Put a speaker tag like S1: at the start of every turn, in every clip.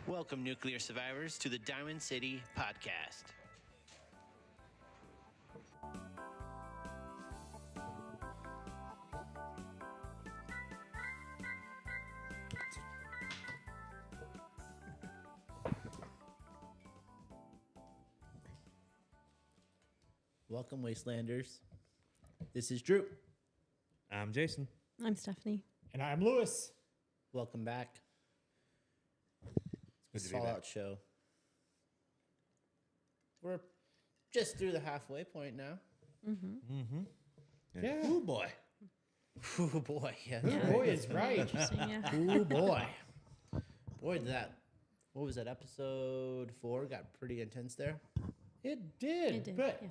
S1: Welcome, nuclear survivors, to the Diamond City Podcast. Welcome, Wastelanders. This is Drew.
S2: I'm Jason.
S3: I'm Stephanie.
S4: And I'm Lewis.
S1: Welcome back.
S2: It's good to be
S1: Fallout
S2: back.
S1: show. We're just through the halfway point now.
S4: Yeah.
S2: Oh boy.
S1: Oh boy, yeah.
S3: Yeah.
S4: Boy is right.
S3: Interesting, yeah.
S1: Oh boy. Boy, what was that, episode 4? Got pretty intense there.
S4: It did.
S3: It did,
S4: But
S3: yeah.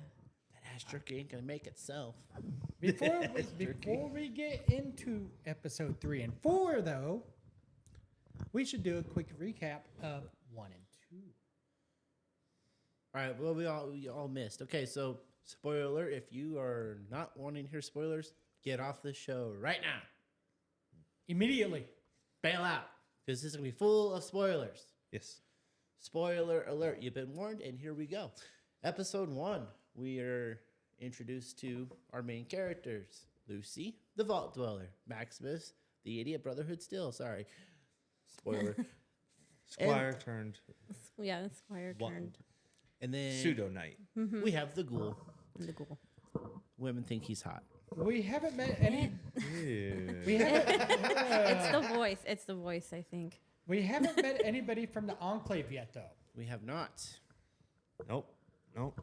S1: That ass jerky ain't gonna make itself.
S4: before we get into episode 3 and 4, though, we should do a quick recap of 1 and 2.
S1: All right, well, we all missed. Okay, so spoiler alert, if you are not wanting to hear spoilers, get off the show right now.
S4: Immediately.
S1: Bail out, because this is going to be full of spoilers.
S2: Yes.
S1: Spoiler alert, you've been warned, and here we go. Episode 1, we are introduced to our main characters. Lucy, the Vault Dweller. Maximus, the Idiot Brotherhood Still, sorry. Spoiler.
S2: Squire turned
S3: Yeah, the Squire
S2: One.
S3: turned
S1: And then
S2: pseudo knight.
S1: we have the Ghoul.
S3: the ghoul.
S1: Women think he's hot.
S4: We haven't met any.
S2: Yeah.
S4: We haven't.
S3: It's the voice. It's the voice, I think.
S4: We haven't met anybody from the Enclave yet, though.
S1: We have not.
S2: Nope.
S4: So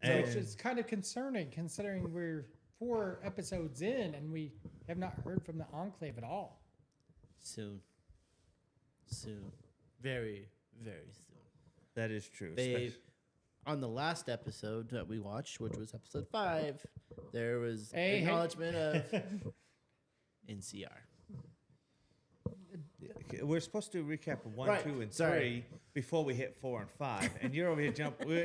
S2: And
S4: it's kind of concerning, considering we're 4 episodes in and we have not heard from the Enclave at all.
S1: Soon. Very, very soon.
S2: that is true.
S1: They,
S2: especially-
S1: on the last episode that we watched, which was episode 5, there was
S4: Hey.
S1: acknowledgement of NCR.
S2: We're supposed to recap of 1,
S1: Right,
S2: 2, and
S1: sorry.
S2: 3 before we hit 4 and 5, and you're over here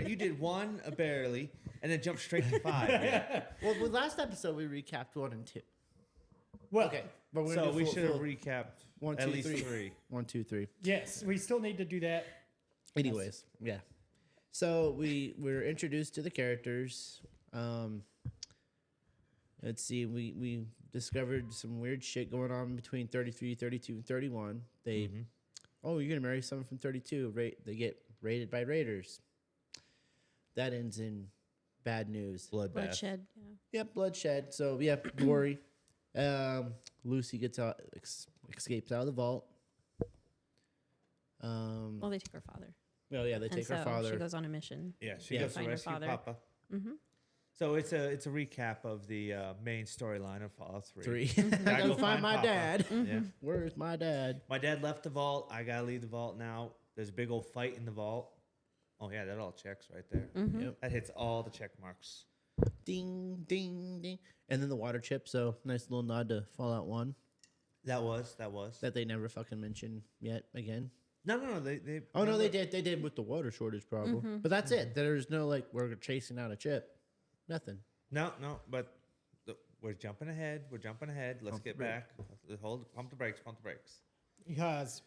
S2: you did 1 barely, and then jumped straight to 5. Yeah.
S1: Well, the last episode we recapped 1 and 2.
S4: Well,
S1: Okay, but we're
S2: So
S1: gonna do
S2: we
S1: full-
S2: should have
S1: full-
S2: recapped
S1: 1,
S2: at
S1: 2,
S2: least
S1: 3.
S2: 3.
S1: 1, 2, 3.
S4: yes, we still need to do that.
S1: Anyways, yeah. So we're introduced to the characters. Let's see. We discovered some weird shit going on between 33, 32, and 31. They, oh, you're gonna marry someone from 32. They get raided by raiders. That ends in bad news.
S2: Bloodbath.
S3: Bloodshed. Yeah.
S1: Yep, bloodshed. So yeah, gory. Lucy gets out, escapes out of the vault.
S3: Well, they take her father.
S1: Well, yeah, they
S3: And
S1: take
S3: so
S1: her father.
S3: she goes on a mission.
S2: Yeah, she
S1: Yeah.
S2: goes to
S3: Find her
S2: rescue
S3: father.
S2: Papa. So it's a recap of the main storyline of Fallout 3.
S1: 3. I
S2: Gotta
S1: gotta
S2: go
S1: find my
S2: Papa.
S1: dad.
S2: Yeah.
S1: Where's my dad?
S2: My dad left the vault. I gotta leave the vault now. There's a big old fight in the vault. Oh yeah, that all checks right there.
S1: Yep.
S2: That hits all the check marks.
S1: Ding, ding, ding. And then the water chip. So nice little nod to Fallout 1
S2: That was.
S1: that they never fucking mentioned yet again.
S2: No. They.
S1: Oh, no, they did. They did with the water shortage problem. But that's it. There's no, like, we're chasing out a chip. Nothing.
S2: No. But we're jumping ahead. Let's get back. Pump the brakes.
S4: Because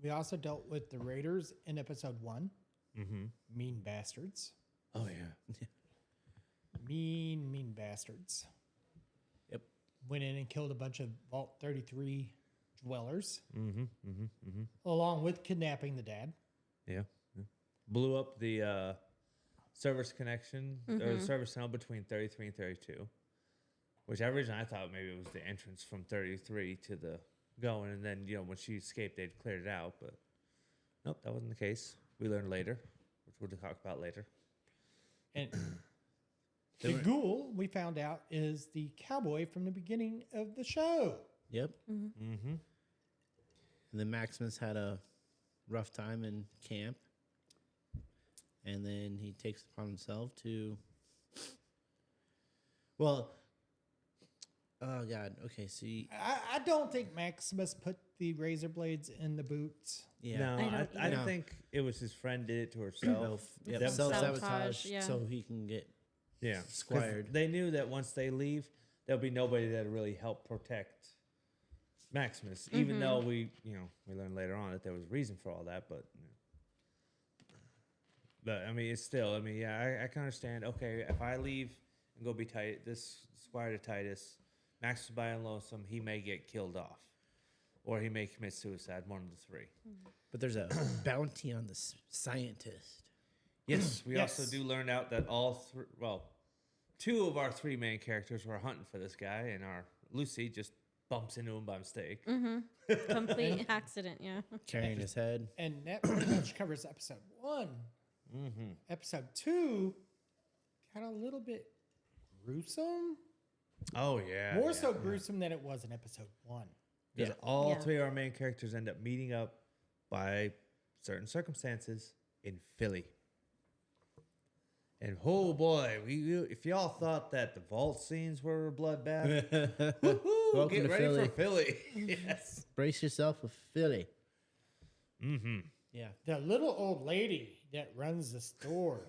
S4: we also dealt with the Raiders in episode 1. Mean bastards.
S2: Oh yeah.
S4: Mean bastards.
S1: Yep.
S4: Went in and killed a bunch of Vault 33 dwellers. Along with kidnapping the dad.
S2: Yeah. Blew up the service connection or the service tunnel between 33 and 32. Which originally I thought maybe it was the entrance from 33 to the going, and then when she escaped, they'd cleared it out. But nope, that wasn't the case. We learned later, which we'll talk about later.
S4: And the ghoul, we found out, is the cowboy from the beginning of the show.
S1: Yep. And then Maximus had a rough time in camp. And then he takes it upon himself to... Well... Oh, God. Okay, see...
S4: I don't think Maximus put the razor blades in the boots.
S1: Yeah.
S2: No,
S3: I don't
S2: I
S3: either.
S2: think it was his friend did it to herself.
S1: Yep.
S2: That-
S1: Self-sabotage,
S3: Sabotage, yeah.
S1: so he can get...
S2: Yeah, 'Cause
S1: Squired.
S2: They knew that once they leave, there'll be nobody that'll really help protect Maximus, even though we learned later on that there was a reason for all that, but I mean, it's still, I mean, yeah, I can understand. Okay, if I leave and go be this Squire to Titus, Maximus by and lonesome, he may get killed off, or he may commit suicide. One of the three.
S1: But there's a bounty on the scientist.
S2: Yes, we
S4: Yes.
S2: also do learn out that two of our three main characters were hunting for this guy, and our Lucy just bumps into him by mistake.
S3: Complete accident. Yeah.
S1: Carrying his head.
S4: And that pretty much covers episode 1. Episode 2 got a little bit gruesome.
S2: Oh yeah,
S4: More so gruesome than it was in episode 1.
S2: Because
S1: Yeah.
S2: all
S3: Yeah.
S2: three of our main characters end up meeting up by certain circumstances in Philly. And oh boy, if y'all thought that the vault scenes were a bloodbath, woohoo,
S1: Welcome
S2: get
S1: to
S2: ready
S1: Philly.
S2: for Philly. Yes.
S1: Brace yourself with Philly.
S2: Mm-hmm.
S1: Yeah.
S4: The little old lady that runs the store.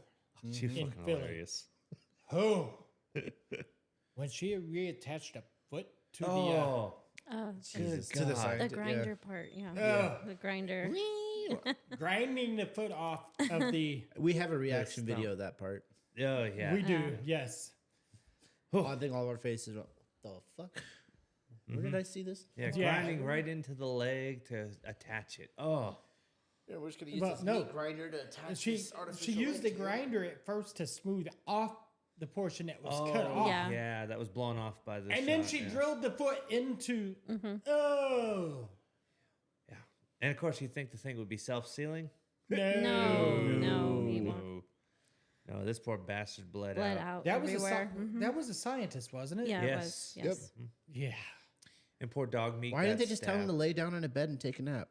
S2: She's
S4: In
S2: fucking
S4: Philly.
S2: hilarious.
S4: Oh. When she reattached a foot to
S2: Oh,
S3: Oh,
S2: Jesus
S1: to the
S2: God.
S1: side.
S3: the grinder part. Yeah.
S4: Yeah.
S3: The grinder.
S4: the grinding the foot off of the.
S1: We have a reaction
S2: stump.
S1: video of that part.
S2: Oh yeah.
S4: We do, yes.
S1: I think all of our faces went, the fuck? Where did I see this?
S2: Yeah,
S4: Yeah.
S2: grinding right into the leg to attach it. Oh,
S1: Yeah, we're just gonna
S4: use this meat
S1: grinder to attach
S4: She used the grinder at first to smooth off the portion that was cut
S2: oh,
S4: off.
S3: Yeah.
S2: yeah, that was blown off by the.
S4: And then
S2: shot,
S4: she
S2: yeah.
S4: drilled the foot into. Oh.
S2: Yeah, and of course you think the thing would be self-sealing.
S3: No, he won't.
S2: No, this poor bastard bled
S3: Bled
S2: out.
S3: out
S4: That was
S3: everywhere.
S4: that was a scientist, wasn't it?
S3: Yeah,
S2: Yes.
S3: it was. Yes.
S4: Yeah.
S2: And poor dog meat.
S1: Why
S2: got
S1: didn't they just tell him to
S2: stabbed.
S1: lay down on a bed and take a nap?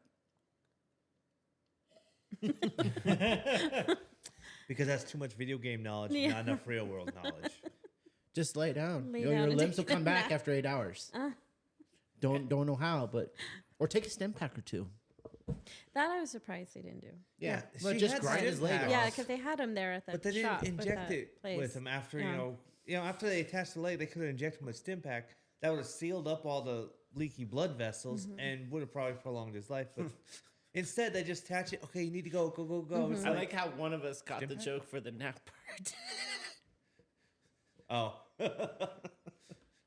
S2: Because that's too much video game knowledge, and
S3: Yeah.
S2: not enough real world knowledge.
S1: Just lay down.
S3: Lay
S1: Your
S3: down and
S1: limbs will
S3: take a
S1: come back
S3: nap.
S1: after 8 hours. Don't know how, but or take a stem pack or two.
S3: That I was surprised they didn't do.
S2: Yeah,
S1: but
S2: she
S1: just
S2: had
S1: grind his
S2: stem
S1: leg
S2: packs.
S1: off.
S3: Yeah, because they had him there at the
S2: But they
S3: shop
S2: didn't
S3: with
S2: inject
S3: that
S2: it
S3: place.
S2: with him after
S3: Yeah.
S2: after they attached the leg, they could have injected him with stim pack. That would have sealed up all the leaky blood vessels and would have probably prolonged his life. But instead, they just attach it. Okay, you need to go. It's
S1: I like how one of us caught
S2: Stim
S1: the
S2: pack?
S1: joke for the nap part.
S2: oh,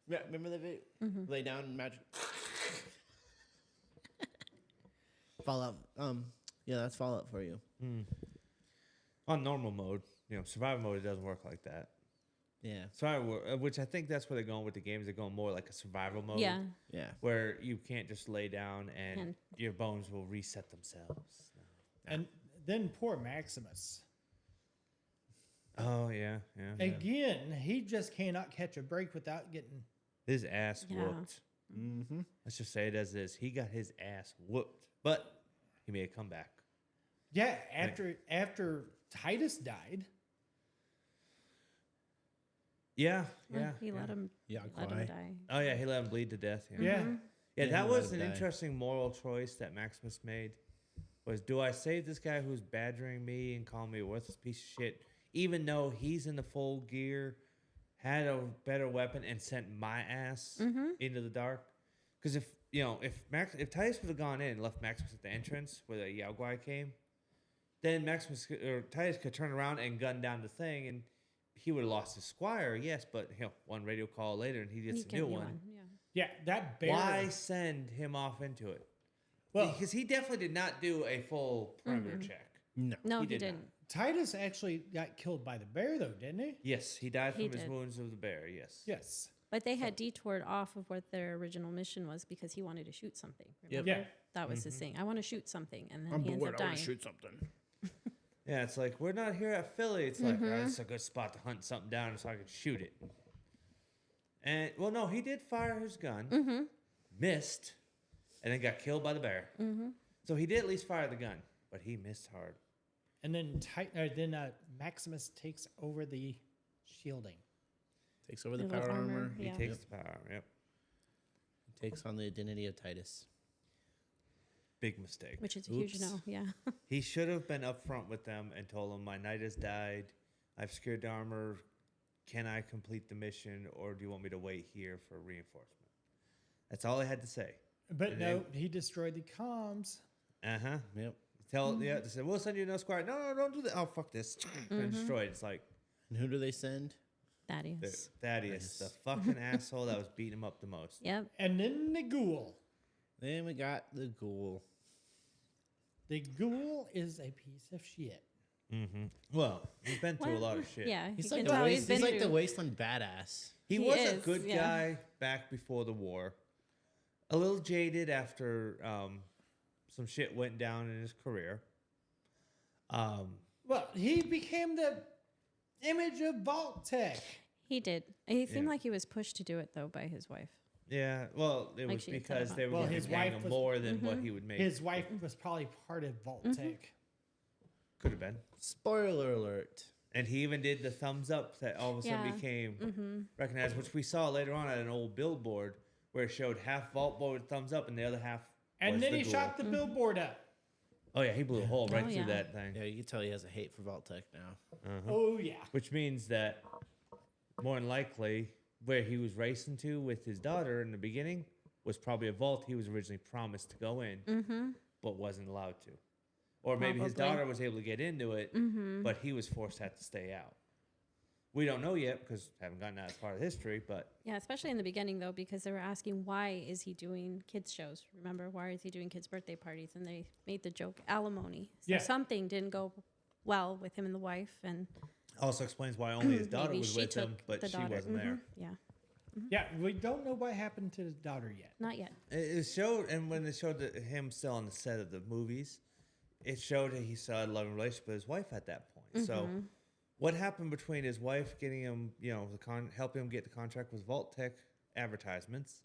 S1: Remember the video? Lay down and magic. Fallout. Yeah, that's Fallout for you.
S2: on normal mode, survival mode, it doesn't work like that.
S1: Yeah.
S2: Survival, which I think that's where they're going with the games. They're going more like a survival mode.
S3: Yeah.
S1: Yeah.
S2: Where you can't just lay down and
S3: And-
S2: your bones will reset themselves.
S4: And then poor Maximus.
S2: Oh yeah.
S4: Again, he just cannot catch a break without getting.
S2: His ass
S3: Yeah.
S2: whooped.
S1: Mm-hmm.
S2: Let's just say it as is. He got his ass whooped, but he made a comeback.
S4: Yeah, after Titus died.
S2: Yeah.
S3: He let him.
S1: Yeah,
S3: Let him die.
S2: Oh yeah, he let him bleed to death. Yeah.
S4: Yeah.
S3: Mm-hmm.
S2: Yeah,
S1: Yeah,
S2: that
S1: he let
S2: was
S1: him
S2: an
S1: die.
S2: interesting moral choice that Maximus made. Was do I save this guy who's badgering me and calling me a worthless piece of shit, even though he's in the full gear, had a better weapon, and sent my ass into the dark? Because if Titus would have gone in and left Maximus at the entrance where the Yao Guai came, then Titus could turn around and gun down the thing, and he would have lost his squire. Yes, but one radio call later, and he gets
S3: You
S2: a
S3: get
S2: new
S3: new
S2: one.
S3: Yeah.
S4: Yeah, that bear.
S2: Why send him off into it?
S4: Well,
S2: Because he definitely did not do a full perimeter check.
S1: No.
S3: No,
S2: He
S3: he,
S2: did not.
S3: didn't.
S4: Titus actually got killed by the bear, though, didn't he?
S2: Yes, he died
S3: He
S2: from his
S3: did.
S2: wounds of the bear. Yes.
S4: Yes.
S3: But they had detoured off of what their original mission was because he wanted to shoot something.
S1: Yep.
S3: Remember?
S4: Yeah.
S3: that was his thing. I want to shoot something, and then
S1: I'm
S3: he ends
S1: bored.
S3: up
S1: I want
S3: dying.
S1: to shoot something.
S2: Yeah, it's like we're not here at Philly. It's like it's a good spot to hunt something down so I could shoot it. And well, no, he did fire his gun, missed, and then got killed by the bear. So he did at least fire the gun, but he missed hard.
S4: And then Maximus takes over the shielding.
S1: Takes over the
S3: The
S1: power armor.
S2: He
S3: Yeah.
S2: takes the power. Yep.
S1: Takes on the identity of Titus.
S2: Big mistake.
S3: Which is a huge
S1: Oops.
S3: no. Yeah.
S2: He should have been upfront with them and told them, "My knight has died. I've secured the armor. Can I complete the mission, or do you want me to wait here for reinforcement?" That's all I had to say.
S4: But
S2: And
S4: no, he destroyed the comms.
S2: Uh-huh.
S1: Yep.
S2: They said, we'll send you no squire. No, don't do that. Oh, fuck this. And destroyed. It's like,
S1: And who do they send?
S3: Thaddeus.
S2: Thaddeus, the
S1: Nice.
S2: fucking asshole that was beating him up the most.
S3: Yep.
S4: And then the ghoul.
S1: Then we got the ghoul.
S4: The ghoul is a piece of shit.
S2: Mm-hmm. Well, he's been through a lot of shit.
S3: Yeah.
S1: He's
S3: you
S1: like,
S3: can
S1: the,
S3: tell
S1: he's
S3: been
S1: like the
S3: through-
S1: wasteland badass.
S2: He
S3: He
S2: was a
S3: is,
S2: good
S3: yeah.
S2: guy back before the war. A little jaded after some shit went down in his career.
S4: Well, he became the image of Vault Tech.
S3: He did. He seemed
S2: Yeah.
S3: like he was pushed to do it though by his wife.
S2: Yeah, well, it
S3: Like
S2: was
S3: she had said
S2: because
S3: about-
S2: they were
S4: Well,
S2: going
S4: his
S2: to paying
S4: wife
S2: him
S4: was-
S2: more than what he would make.
S4: His wife was probably part of Vault Tech.
S2: Could have been.
S1: Spoiler alert.
S2: And he even did the thumbs up that all of a sudden
S3: Yeah.
S2: became recognized, which we saw later on at an old billboard where it showed half Vault Boy with thumbs up and the other half
S4: And
S2: was
S4: then
S2: the
S4: he
S2: ghoul.
S4: shot the billboard up.
S2: Oh, yeah, he blew a hole right
S3: Oh,
S2: through
S3: yeah.
S2: that thing.
S1: Yeah, you can tell he has a hate for Vault Tech now.
S4: Oh, yeah.
S2: Which means that more than likely where he was racing to with his daughter in the beginning was probably a vault he was originally promised to go in, but wasn't allowed to. Or maybe his
S3: Probably.
S2: daughter was able to get into it, but he was forced to have to stay out. We don't know yet because haven't gotten that as part of history, but
S3: Yeah, especially in the beginning though, because they were asking why is he doing kids shows? Remember, why is he doing kids' birthday parties? And they made the joke alimony. So
S4: Yeah.
S3: something didn't go well with him and the wife, and
S2: also explains why only his daughter
S3: maybe
S2: was
S3: she
S2: with him,
S3: took
S2: but
S3: the
S2: she
S3: daughter.
S2: wasn't there.
S3: Yeah,
S4: Yeah, we don't know what happened to his daughter yet.
S3: not yet.
S2: It showed, and when they showed him still on the set of the movies, it showed that he still had a loving relationship with his wife at that point. So, what happened between his wife getting him, helping him get the contract with Vault Tech advertisements,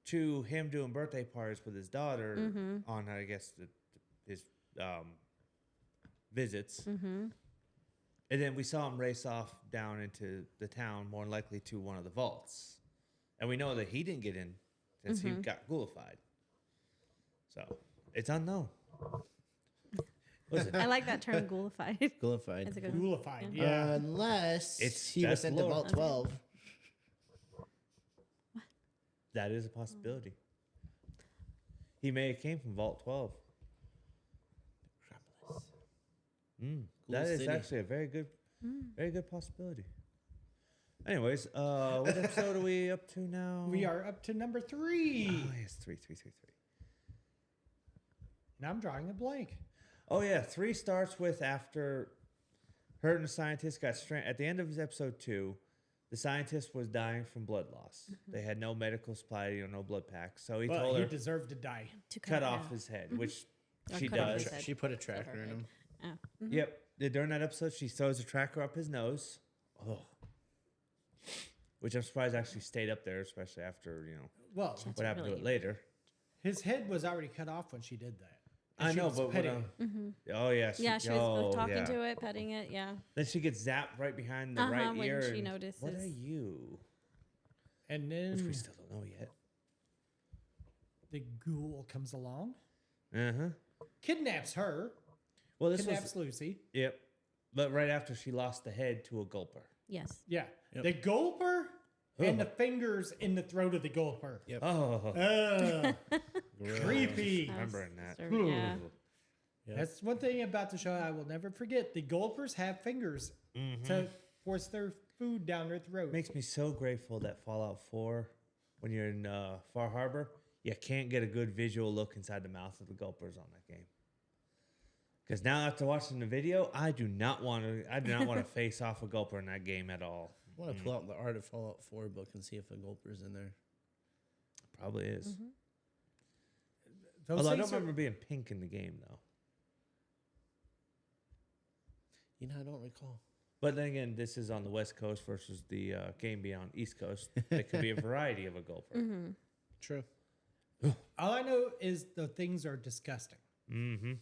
S2: to him doing birthday parties with his daughter on, I guess, his visits. And then we saw him race off down into the town, more than likely to one of the vaults. And we know that he didn't get in since he got ghoulified. So, it's unknown. Listen,
S3: I like that term, ghoulified.
S1: Ghoulified.
S3: That's a good.
S4: Ghoulified,
S3: Yeah.
S4: yeah.
S1: Unless he was
S2: that's
S1: sent to
S2: lore.
S1: Vault 12.
S2: that is a possibility. He may have came from Vault 12. That is
S1: city.
S2: actually a very good possibility. Anyways, what episode are we up to now?
S4: We are up to number 3.
S2: Oh, yes, 3.
S4: Now I'm drawing a blank.
S2: Oh, yeah, 3 starts with after Hurt and the scientist got stranded. At the end of his episode 2, the scientist was dying from blood loss. They had no medical supply, no blood packs. So he
S4: But
S2: told
S4: he
S2: her
S4: deserved to die.
S3: To
S2: cut
S3: it
S2: off
S3: out.
S2: his head, which
S3: Or
S2: she
S3: cut off
S2: does.
S3: his head.
S1: She put a tracker in him.
S3: Oh.
S2: Yep. During that episode, she throws a tracker up his nose. Oh. Which I'm surprised actually stayed up there, especially after,
S4: Well,
S3: That's
S2: what happened to
S3: really-
S2: it later.
S4: his head was already cut off when she did that. And
S2: I
S4: she
S2: know,
S4: was
S2: but what,
S4: petting it.
S2: oh, yeah.
S3: Yeah, she was
S2: oh,
S3: talking
S2: yeah.
S3: to it, petting it. Yeah.
S2: Then she gets zapped right behind the right
S3: when
S2: ear.
S3: she
S2: and,
S3: notices.
S2: What are you?
S4: And
S2: Which
S4: then
S2: we still don't know yet.
S4: the ghoul comes along,
S2: Uh-huh.
S4: kidnaps her,
S2: Well, this
S4: kidnaps
S2: was...
S4: Lucy.
S2: Yep. But right after she lost the head to a gulper.
S3: Yes.
S4: Yeah.
S1: Yep.
S4: The gulper and
S2: Ugh.
S4: the fingers in the throat of the gulper.
S1: Yep.
S2: Oh.
S4: Creepy.
S3: That was
S2: Remembering that.
S3: disturbing, Yeah.
S1: Yep.
S4: That's one thing about the show I will never forget. The gulpers have fingers to force their food down their throat.
S2: Makes me so grateful that Fallout 4, when you're in Far Harbor, you can't get a good visual look inside the mouth of the gulpers on that game. Because now after watching the video, I do not want to face off a gulper in that game at all.
S1: I want to pull out the Art of Fallout 4 book and see if a gulper's in there.
S2: Probably is.
S4: Those
S2: Although I don't
S4: things are-
S2: remember being pink in the game though.
S1: I don't recall.
S2: But then again, this is on the West Coast versus the game being on East Coast. It could be a variety of a gulper.
S1: True.
S4: all I know is the things are disgusting.
S2: Mm-hmm.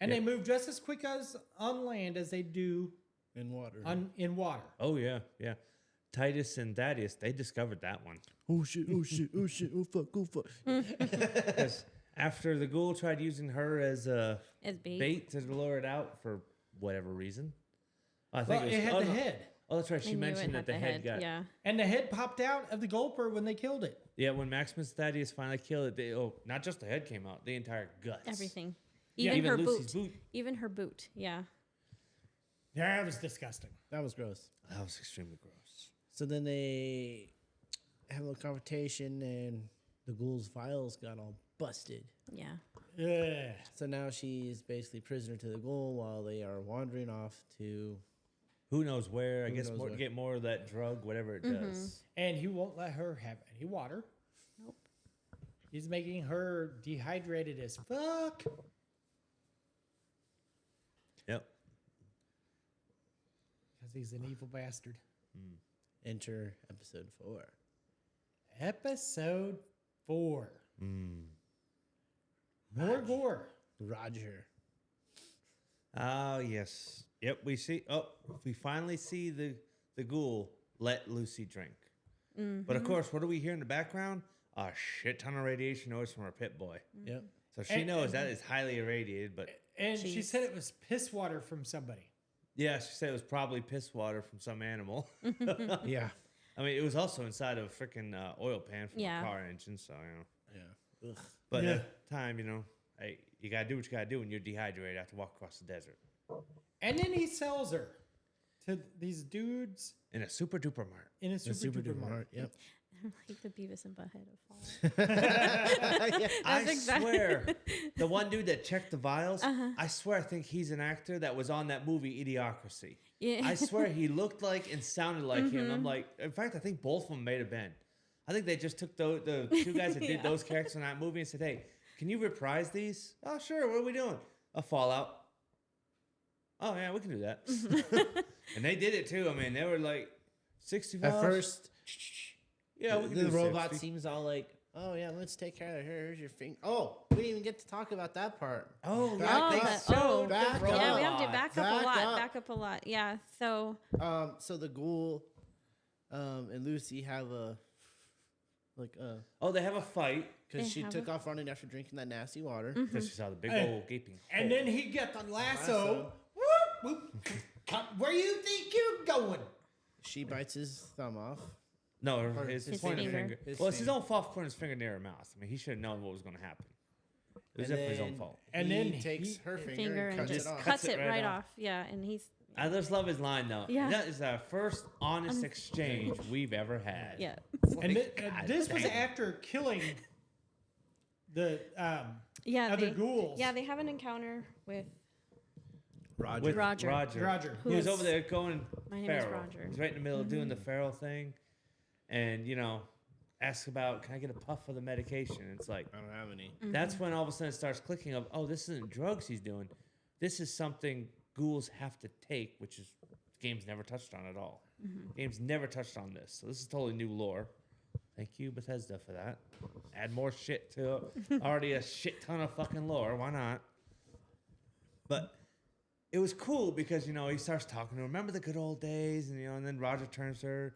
S4: And they move just as quick as on land as they do
S1: In water.
S4: in water.
S2: Oh yeah, yeah. Titus and Thaddeus, they discovered that one.
S1: Oh shit, oh shit, oh shit, oh fuck, oh fuck.
S2: Because after the ghoul tried using her as a
S3: As bait.
S2: bait to lure it out for whatever reason. I
S4: Well,
S2: think
S4: it had
S2: oh,
S4: the
S2: no.
S4: head.
S2: Oh, that's right.
S3: I
S2: She
S3: knew it
S2: mentioned
S3: had
S2: that the head got.
S3: Yeah.
S4: And the head popped out of the gulper when they killed it.
S2: Yeah, when Maximus Thaddeus finally killed it, not just the head came out, the entire guts.
S3: Everything.
S4: Yeah.
S3: Even her
S2: Lucy's
S3: boot. Even her boot. Yeah.
S4: Yeah, that was disgusting.
S1: That was gross.
S2: That was extremely gross.
S1: So then they have a little confrontation, and the ghoul's vials got all busted.
S3: Yeah.
S4: Ugh.
S1: So now she's basically prisoner to the ghoul while they are wandering off to.
S2: Who knows where? I
S1: Who
S2: guess
S1: knows where.
S2: get more of that drug, whatever it does.
S4: And he won't let her have any water.
S3: Nope.
S4: He's making her dehydrated as fuck.
S2: Yep.
S4: Because he's an evil bastard.
S1: Enter episode 4.
S4: Episode 4. More gore.
S1: Roger.
S2: Oh, yes. Yep, we see. Oh, we finally see the ghoul let Lucy drink. But of course, what do we hear in the background? A shit ton of radiation noise from our pit boy.
S1: Yep.
S2: So she knows that is highly irradiated, but
S4: And she
S3: Jeez.
S4: said it was piss water from somebody.
S2: yeah, she said it was probably piss water from some animal.
S1: Yeah.
S2: I mean, it was also inside of a freaking oil pan from
S3: Yeah.
S2: a car engine, so,
S1: Yeah. Ugh.
S2: But
S4: Yeah.
S2: at the time, hey, you got to do what you got to do when you're dehydrated after walk across the desert.
S4: And then he sells her to these dudes
S2: In a super duper mart.
S4: in a
S1: The
S4: super, duper mart.
S1: Yep.
S3: Like the Beavis and Butthead of Fall.
S2: I
S3: exactly-
S2: swear, the one dude that checked the vials, I swear I think he's an actor that was on that movie Idiocracy.
S3: Yeah.
S2: I swear he looked like and sounded like him. I'm like, in fact, I think both of them may have been. I think they just took the two guys that did
S3: Yeah.
S2: those characters in that movie and said, hey, can you reprise these? Oh, sure. What are we doing? A Fallout. Oh, yeah, we can do that. And they did it too. I mean, they were like 65.
S1: At first,
S2: yeah, we can
S1: the
S2: do
S1: robot
S2: 60.
S1: seems all like, oh, yeah, let's take care of her. Here's your finger. Oh, we didn't even get to talk about that part.
S2: Oh,
S1: Back
S2: yeah,
S1: up.
S2: they
S3: that-
S2: showed
S3: oh,
S2: the
S1: back
S2: robot.
S3: Yeah, we have to back up
S1: Back
S3: a lot.
S1: up.
S3: Back up a lot. Yeah. So
S1: So the ghoul and Lucy have a,
S2: Oh, they have a fight
S1: because
S3: They
S1: she
S3: have
S1: took off running after drinking that nasty water.
S2: because she saw the big
S4: Hey.
S2: old gaping
S4: And
S2: hole.
S4: then he got the lasso.
S1: Lasso.
S4: Whoop, whoop. Come, where you think you're going?
S1: She bites his thumb off.
S2: No,
S1: Or
S2: his
S3: his
S2: pointer
S3: finger.
S2: finger.
S1: His
S2: Well, it's his
S1: finger.
S2: own fault for putting his finger near her mouth. I mean, he should have known what was going to happen. It was
S1: And
S2: definitely his own
S1: then
S2: fault.
S4: And
S1: he
S4: then
S1: takes
S4: he-
S1: her finger,
S3: finger
S1: and
S3: and
S1: cuts
S3: just
S1: it off.
S3: cuts it right off. Yeah, and he's
S2: I just love his line, though.
S3: Yeah.
S2: That is our first honest exchange we've ever had.
S3: yeah.
S4: And
S2: Like,
S4: thi-
S2: God
S4: this was
S2: damn.
S4: after killing the
S3: Yeah.
S4: other
S3: they,
S4: ghouls.
S3: Yeah, they have an encounter with
S1: Roger.
S2: With
S3: Roger.
S4: Roger.
S2: He was
S3: Who
S2: over
S3: is-
S2: there going
S3: My name is
S2: feral.
S3: Roger.
S2: He's right in the middle of doing the feral thing. And, asks about, can I get a puff of the medication? It's like,
S1: I don't have any.
S2: that's when all of a sudden it starts clicking of, oh, this isn't drugs he's doing. This is something ghouls have to take, which is game's never touched on at all. Game's never touched on this. So this is totally new lore. Thank you, Bethesda, for that. Add more shit to already a shit ton of fucking lore. Why not? But it was cool because, he starts talking to her. Remember the good old days? And then Roger turns to her.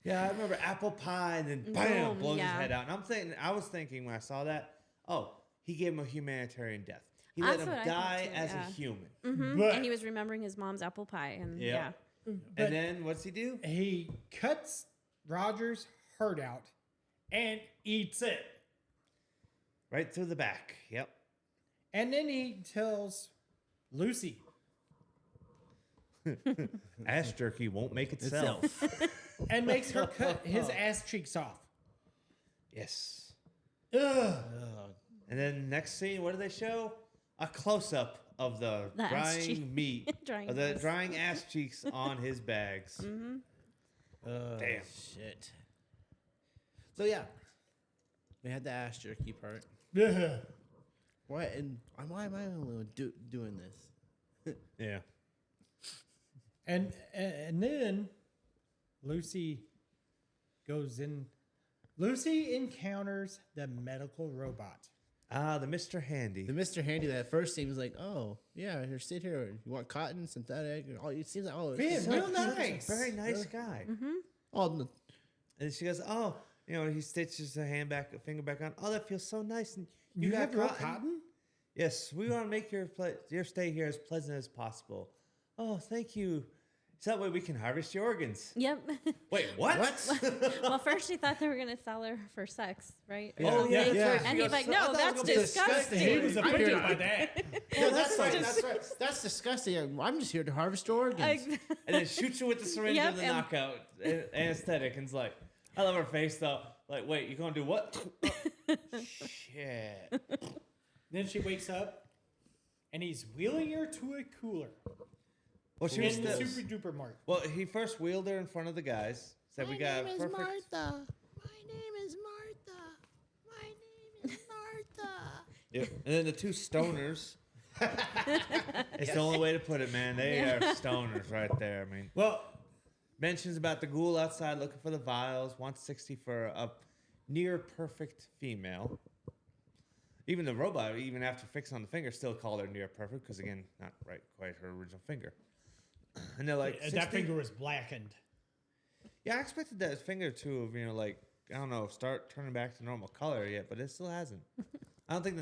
S2: Yeah, I remember apple pie, and then bam,
S3: Boom,
S2: blows
S3: yeah.
S2: his head out. And I was thinking when I saw that, oh, he gave him a humanitarian death. He let
S3: That's
S2: him
S3: what I thought
S2: die
S3: too,
S2: as
S3: yeah.
S2: a human.
S4: But
S3: And he was remembering his mom's apple pie, and
S2: Yeah.
S3: yeah.
S4: but
S2: And then what's he do?
S4: he cuts Roger's heart out and eats it.
S2: Right through the back. Yep.
S4: And then he tells Lucy,
S2: Ass jerky won't make itself.
S4: and makes her cut his ass cheeks off.
S2: Yes.
S4: Ugh.
S2: And then next scene, what do they show? A close up of the
S3: The ass
S2: drying
S3: cheek.
S2: meat,
S3: Drying
S2: of the
S3: ass.
S2: drying ass cheeks on his bags.
S1: Oh,
S2: Damn.
S1: shit. So yeah, we had the ass jerky part.
S4: Ugh.
S1: What and why am I doing this?
S2: Yeah.
S4: And then Lucy goes in. Lucy encounters the medical robot.
S2: Ah, the Mr. Handy.
S1: The Mr. Handy that first seems like, oh yeah, here, sit here. You want cotton, synthetic? And all it seems like, oh,
S4: Man,
S1: it's
S4: real
S1: so-
S4: nice.
S2: Very nice guy.
S1: Oh, no,
S2: And she goes, oh, he stitches her finger back on. Oh, that feels so nice. And
S4: You
S2: got
S4: have real cotton?
S2: Yes, we want to make your stay here as pleasant as possible. Oh, thank you. So that way we can harvest your organs.
S3: Yep.
S2: Wait, what?
S3: Well, first she thought they were gonna sell her for sex, right?
S1: Yeah.
S2: Oh, yeah,
S3: They-
S1: yeah.
S3: And he's like, no, that's
S4: He
S3: disgusting.
S4: was offended by that.
S1: No, that's right. That's right. That's disgusting. I'm just here to harvest organs.
S2: And then shoots you with the syringe
S3: Yep,
S2: of the
S3: and-
S2: knockout anesthetic. And it's like, I love her face though. Like, wait, you gonna do what? Shit.
S4: Then she wakes up, and he's wheeling her to a cooler.
S2: Well, she was
S4: In the
S2: the,
S4: super duper mart.
S2: well, he first wheeled her in front of the guys. Said we got perfect.
S1: Martha. My name is Martha. My name is Martha.
S2: Yep. And then the two stoners. It's the only way to put it, man. They are stoners right there. I mean,
S4: Well,
S2: mentions about the ghoul outside looking for the vials. Wants 60 for a near perfect female. Even the robot, even after fixing on the finger, still called her near perfect because again, not right quite her original finger. And they're like,
S4: that
S2: 60?
S4: finger was blackened.
S2: Yeah, I expected that finger to have, like, I don't know, start turning back to normal color yet, but it still hasn't. I don't think the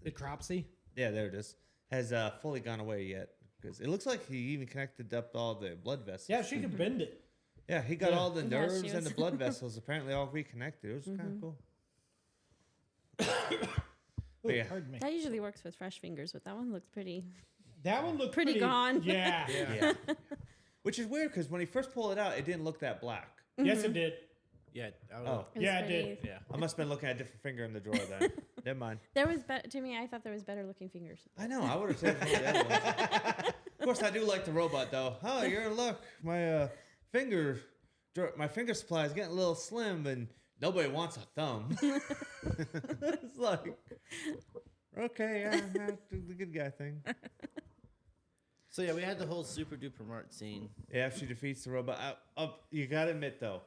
S4: Necropsy.
S2: yeah, there it is, has fully gone away yet. Because it looks like he even connected up all the blood vessels.
S4: Yeah, she could bend it.
S2: Yeah, he got
S4: Yeah.
S2: all the
S3: Yeah,
S2: nerves
S3: she
S2: and the
S3: was-
S2: blood vessels apparently all reconnected. It was kind of cool.
S4: Ooh,
S2: yeah.
S4: pardon me.
S3: That usually works with fresh fingers, but that one looks pretty.
S4: That one looked
S3: Pretty gone.
S4: Yeah.
S2: Yeah. Which is weird because when he first pulled it out, it didn't look that black.
S4: Yes, it did.
S1: Yeah.
S2: Oh.
S3: was
S4: Yeah, it
S3: pretty-
S4: did.
S1: Yeah.
S2: I must have been looking at a different finger in the drawer then. Never mind.
S3: There was to me. I thought there was better looking fingers.
S2: I know. I would have said one of the other ones. Of course, I do like the robot though. Oh, you're in luck. My finger supply is getting a little slim, and nobody wants a thumb. It's like, okay, yeah, do the good guy thing.
S1: So yeah, we had the whole super duper mart scene.
S2: Yeah, she defeats the robot. You gotta admit though,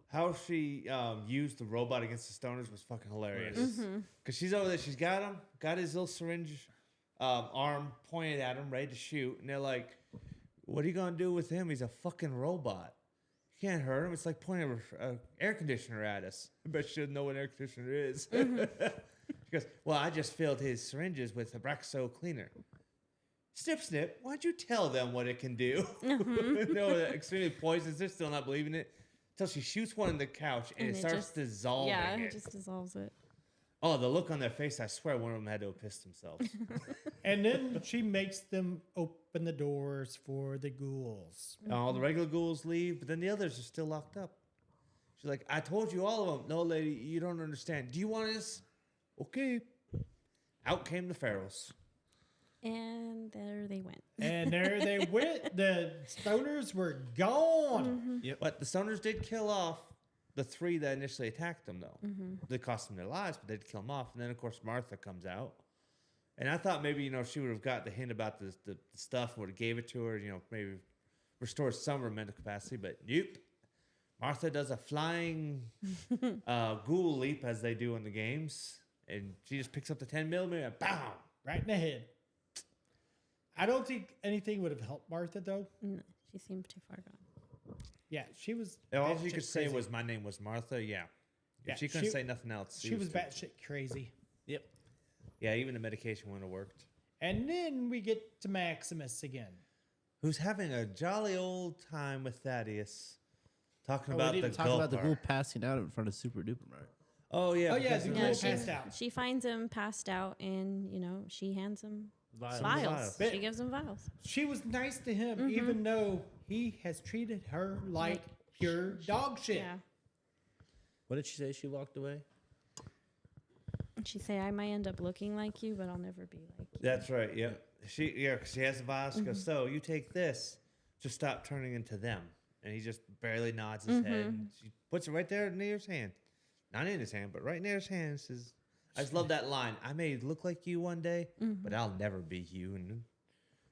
S2: how she used the robot against the stoners was fucking hilarious. Because she's over there, she's got him, got his little syringe arm pointed at him, ready to shoot, and they're like, "What are you gonna do with him? He's a fucking robot. You can't hurt him. It's like pointing an air conditioner at us. I bet she doesn't know what an air conditioner is." She goes, "Well, I just filled his syringes with Abraxo cleaner." Snip, snip. Why'd you tell them what it can do? No, extremely poisonous. They're still not believing it. Until she shoots one in the couch and,
S3: And
S2: it
S3: it
S2: starts
S3: just-
S2: dissolving
S3: Yeah,
S2: it.
S3: it just dissolves it.
S2: Oh, the look on their face. I swear one of them had to have pissed themselves.
S4: And then she makes them open the doors for the ghouls.
S2: All the regular ghouls leave, but then the others are still locked up. She's like, "I told you all of them." "No, lady, you don't understand. Do you want this?" "Okay." Out came the pharaohs.
S3: And there they went.
S4: And there they went. The stoners were gone.
S2: But the stoners did kill off the three that initially attacked them, though. They cost them their lives, but they did kill them off. And then, of course, Martha comes out. And I thought maybe, she would have got the hint about the stuff, would have gave it to her, maybe restore some of her mental capacity. But nope. Martha does a flying ghoul leap, as they do in the games. And she just picks up the 10mm and BAM!
S4: Right in the head. I don't think anything would have helped Martha, though.
S3: No, she seemed too far gone.
S4: Yeah, she was.
S2: And all
S4: batshit
S2: she could say
S4: crazy.
S2: was, "My name was Martha." Yeah.
S4: Yeah,
S2: If she couldn't
S4: she-
S2: say nothing else.
S4: She was
S2: too-
S4: batshit crazy.
S1: Yep.
S2: Yeah, even the medication wouldn't have worked.
S4: And then we get to Maximus again.
S2: Who's having a jolly old time with Thaddeus, talking
S1: Oh, we
S2: about
S1: didn't
S2: the
S1: talk about the
S2: Gulpar.
S1: ghoul passing out in front of Super Duper Mart.
S2: Oh yeah.
S4: Oh, yeah,
S2: because
S4: the
S2: of
S4: ghoul
S3: Yeah,
S2: the-
S4: passed out.
S3: she finds him passed out, and she hands him
S1: Vials.
S3: vials.
S2: vials.
S3: She gives him vials.
S4: She was nice to him, even though he has treated her like pure dog shit.
S3: Yeah.
S1: What did she say? She walked away.
S3: And she say, "I might end up looking like you, but I'll never be like you."
S2: That's right. Yep. Cause she has the vials. She goes, "So you take this, just stop turning into them." And he just barely nods his head. And she puts it right there near his hand, not in his hand, but right near his hand. And says, "I just love that line. I may look like you one day, but I'll never be you." And